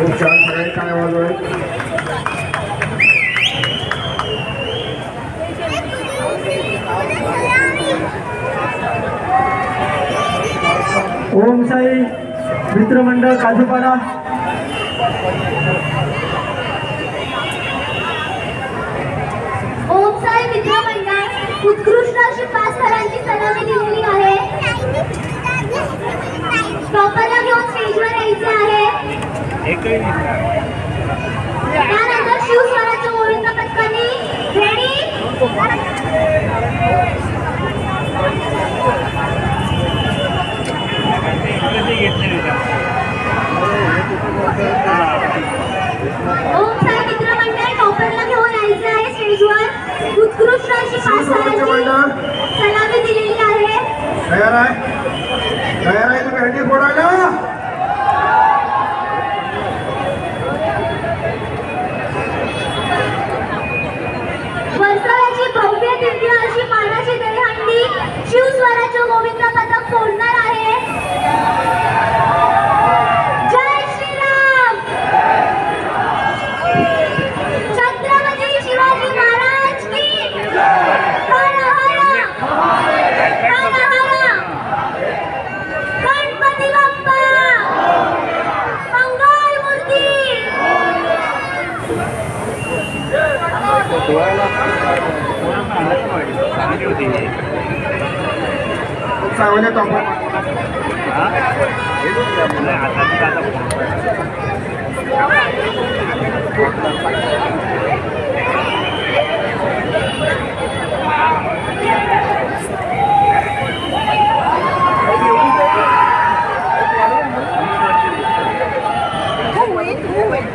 खूप छान सगळे काय वाजवले. ओम साई मित्रमंडळ काजूपाडा. ओम साई मित्रमंडळ उत्कृष्ट अशी 5 थरांची सलामी दिलेली आहे. टॉपरला घेऊन स्टेजवर यायचे आहे. त्यानंतर शिवस्वराच्या गोविंद पथकांनी रेडी. ओम साई मित्रमंडळ टॉपरला घेऊन यायचे आहे स्टेजवर. उत्कृष्ट अशी 5 थरांची सलामी दिलेली आहे. तयार आहे तयार आहे तुम्ही हंडी फोडायला. वर्सोव्याची भव्य दिव्य अशी मानाची दहीहंडी शिवस्वराच्या गोविंद पथक फोडणार आहे. जय श्रीराम. छत्रपती शिवाजी महाराज की हर हर हर हर. गणपती बाप्पा मंगल मूर्ती. खूप चांगले टॉपर. आता